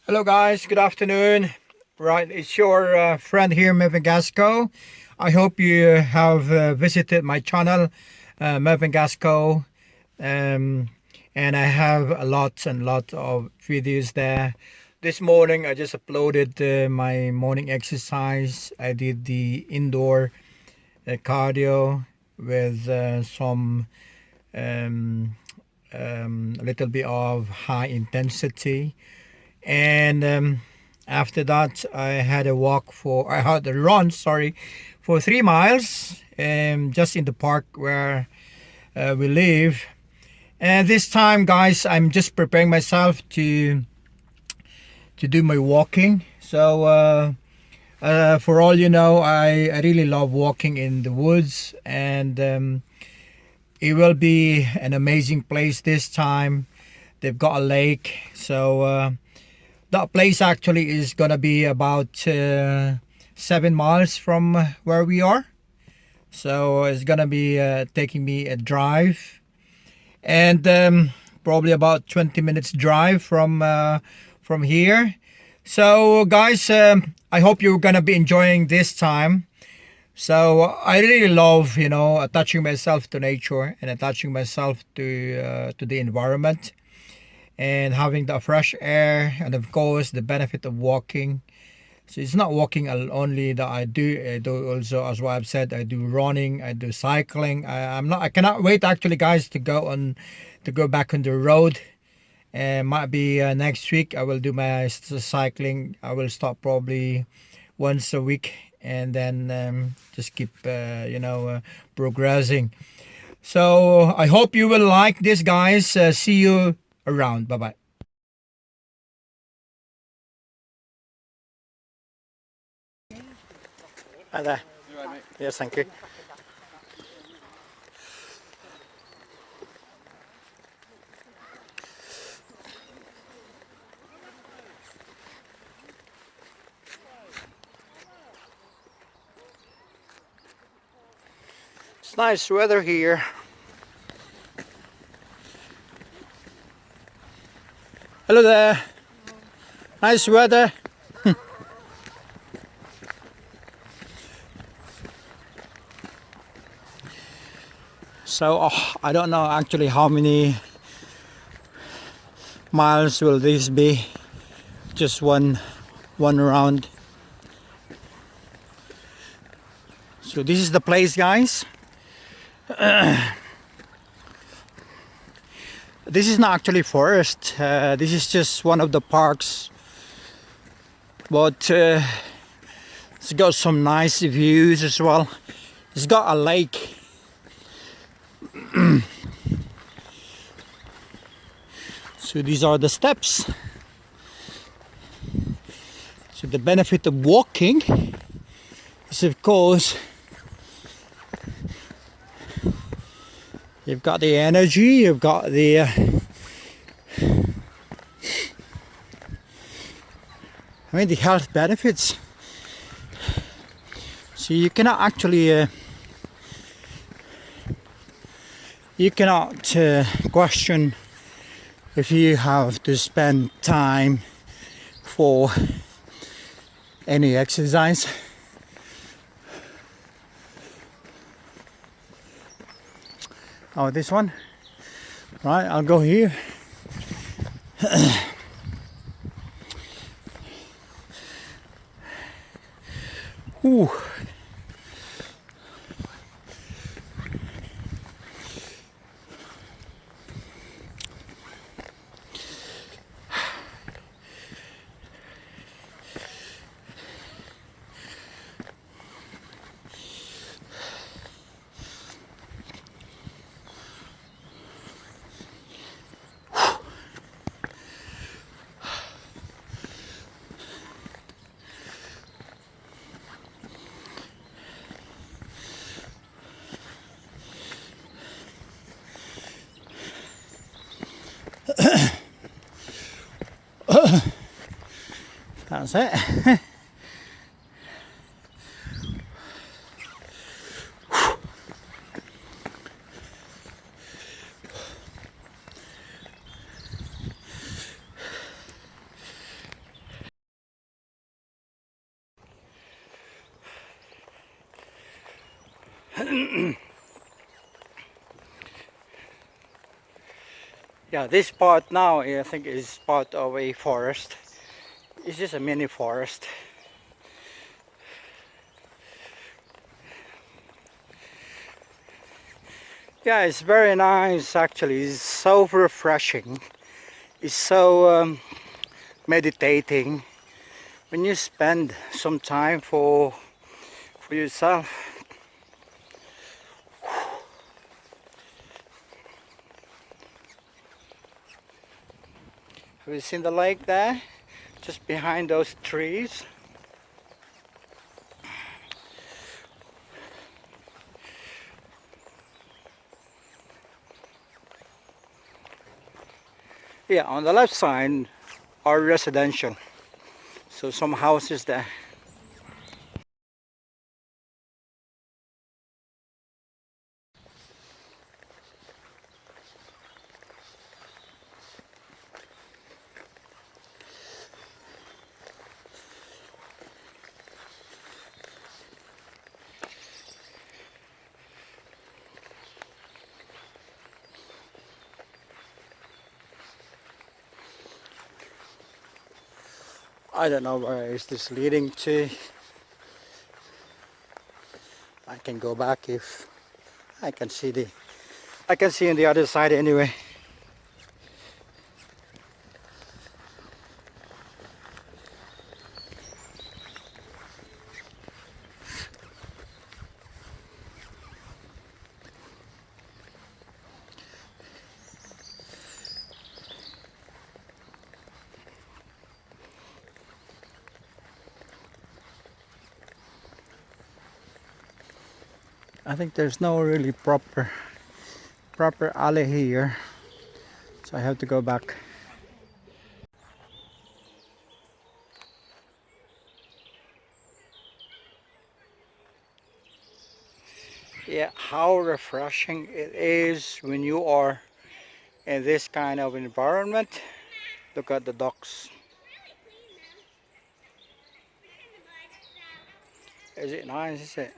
Hello guys, good afternoon. Right, it's your friend here, Mervyn Gasco. I hope you have visited my channel, Mervyn Gasco, um, and I have a lot and lot of videos there. This morning I just uploaded my morning exercise. I did the indoor cardio with some um, a little bit of high intensity. And after that I had a walk for I had a run, sorry, for 3 miles, just in the park where we live. And this time, guys, I'm just preparing myself to do my walking. So for all you know, I really love walking in the woods, and it will be an amazing place this time. They've got a lake, so that place actually is gonna be about 7 miles from where we are. So it's gonna be taking me a drive, and probably about 20 minutes drive from here. So guys, I hope you're gonna be enjoying this time. So I really love, attaching myself to nature and attaching myself to the environment and having the fresh air, and of course the benefit of walking. So it's not walking only that I do also, as what I've said, I do running, I do cycling. I cannot wait actually, guys, to go back on the road. And might be next week I will do my cycling. I will start probably once a week, and then just keep progressing. So I hope you will like this, guys. See you around. Bye bye. Hi there. You all right, mate? Yes, thank you. It's nice weather here. Hello there. Nice weather. So I don't know actually how many miles will this be. Just one round. So this is the place, guys. This is not actually forest. This is just one of the parks, but it's got some nice views as well. It's got a lake. So these are the steps. So the benefit of walking is, of course, you've got the energy, you've got the the health benefits. So you cannot actually question if you have to spend time for any exercise. Oh, this one. Right, I'll go here. Ooh. That's it. Yeah, this part now I think is part of a forest. It's just a mini forest. Yeah, it's very nice actually. It's so refreshing. It's so meditating when you spend some time for yourself. Have you seen the lake there? Just behind those trees. Yeah, on the left side are residential. So some houses there. I don't know where is this leading to. I can go back if I can see on the other side anyway. I think there's no really proper alley here, so I have to go back. Yeah, how refreshing it is when you are in this kind of environment. Look at the ducks. Is it nice? Is it?